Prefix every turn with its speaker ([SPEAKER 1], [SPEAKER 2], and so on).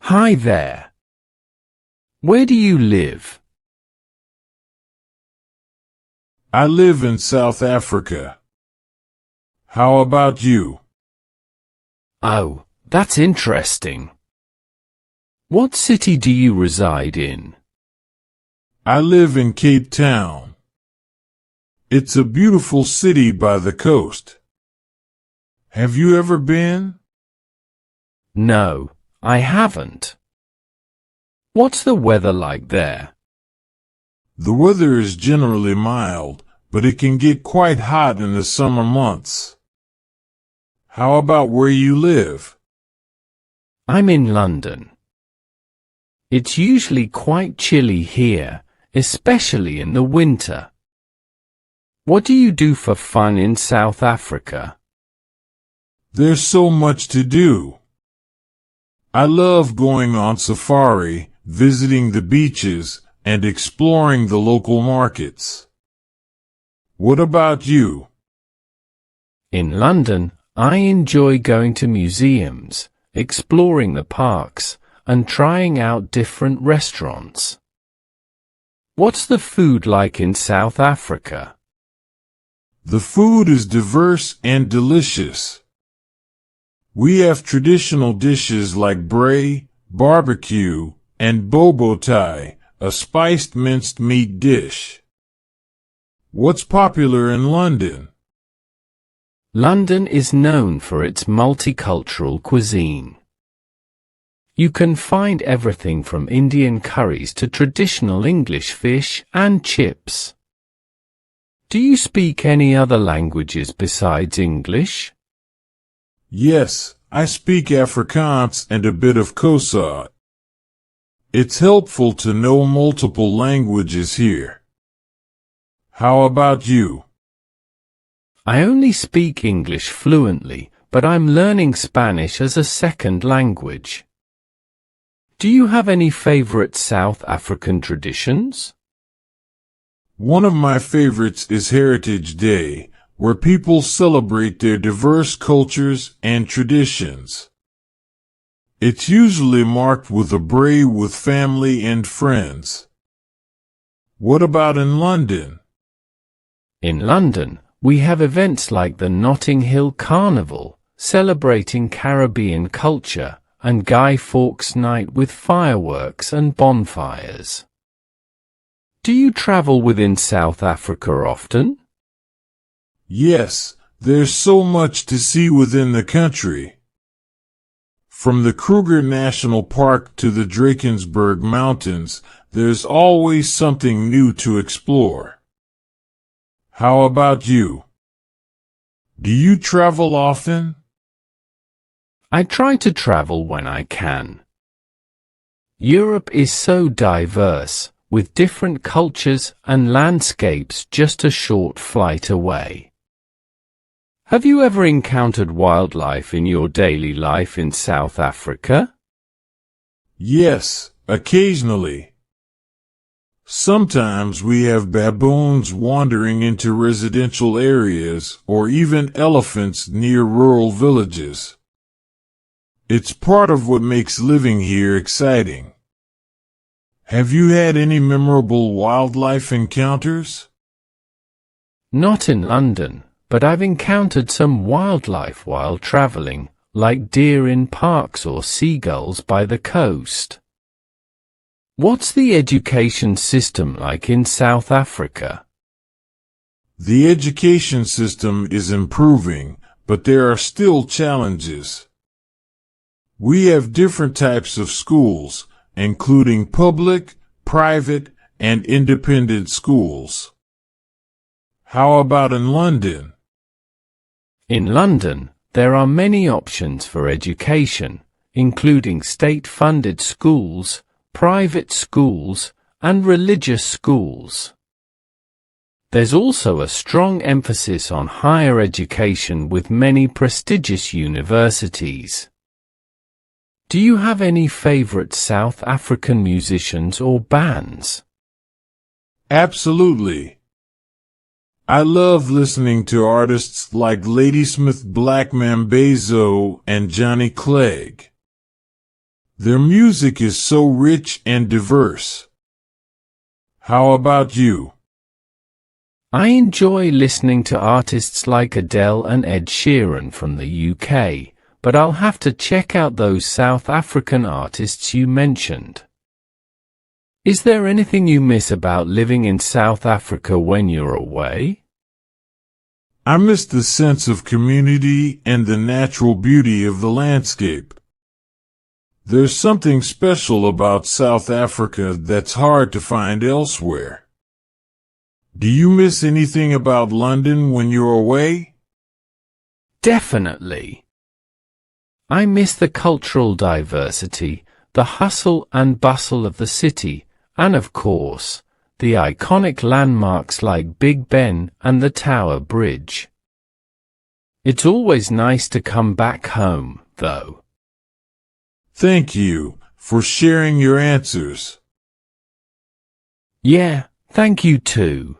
[SPEAKER 1] Hi there. Where do you live?
[SPEAKER 2] I live in South Africa. How about you?
[SPEAKER 1] Oh, that's interesting. What city do you reside in?
[SPEAKER 2] I live in Cape Town. It's a beautiful city by the coast. Have you ever been?
[SPEAKER 1] No, I haven't. What's the weather like there?
[SPEAKER 2] The weather is generally mild, but it can get quite hot in the summer months. How about where you live?
[SPEAKER 1] I'm in London. It's usually quite chilly here, especially in the winter. What do you do for fun in South Africa?
[SPEAKER 2] There's so much to do. I love going on safari, visiting the beaches, and exploring the local markets. What about you?
[SPEAKER 1] In London, I enjoy going to museums, exploring the parks, and trying out different restaurants. What's the food like in South Africa?
[SPEAKER 2] The food is diverse and delicious. We have traditional dishes like braai, barbecue, and bobo tie, a spiced minced meat dish. What's popular in London?
[SPEAKER 1] London is known for its multicultural cuisine. You can find everything from Indian curries to traditional English fish and chips. Do you speak any other languages besides English?
[SPEAKER 2] Yes, I speak Afrikaans and a bit of Xhosa. It's helpful to know multiple languages here. How about you?
[SPEAKER 1] I only speak English fluently, but I'm learning Spanish as a second language. Do you have any favorite South African traditions?
[SPEAKER 2] One of my favorites is Heritage Day, where people celebrate their diverse cultures and traditions. It's usually marked with a braai with family and friends. What about in London?
[SPEAKER 1] In London, we have events like the Notting Hill Carnival, celebrating Caribbean culture, and Guy Fawkes Night with fireworks and bonfires. Do you travel within South Africa often?
[SPEAKER 2] Yes, there's so much to see within the country. From the Kruger National Park to the Drakensberg Mountains, there's always something new to explore. How about you? Do you travel often?
[SPEAKER 1] I try to travel when I can. Europe is so diverse, with different cultures and landscapes just a short flight away. Have you ever encountered wildlife in your daily life in South Africa?
[SPEAKER 2] Yes, occasionally. Sometimes we have baboons wandering into residential areas or even elephants near rural villages. It's part of what makes living here exciting. Have you had any memorable wildlife encounters?
[SPEAKER 1] Not in London, but I've encountered some wildlife while traveling, like deer in parks or seagulls by the coast. What's the education system like in South Africa?
[SPEAKER 2] The education system is improving, but there are still challenges. We have different types of schools, including public, private, and independent schools. How about in London?
[SPEAKER 1] In London, there are many options for education, including state-funded schools, private schools, and religious schools. There's also a strong emphasis on higher education with many prestigious universities. Do you have any favorite South African musicians or bands?
[SPEAKER 2] Absolutely. I love listening to artists like Ladysmith Black Mambazo and Johnny Clegg. Their music is so rich and diverse. How about you?
[SPEAKER 1] I enjoy listening to artists like Adele and Ed Sheeran from the UK, but I'll have to check out those South African artists you mentioned. Is there anything you miss about living in South Africa when you're away?
[SPEAKER 2] I miss the sense of community and the natural beauty of the landscape. There's something special about South Africa that's hard to find elsewhere. Do you miss anything about London when you're away?
[SPEAKER 1] Definitely. I miss the cultural diversity, the hustle and bustle of the city, and of course, the iconic landmarks like Big Ben and the Tower Bridge. It's always nice to come back home, though.
[SPEAKER 2] Thank you for sharing your answers.
[SPEAKER 1] Yeah, thank you too.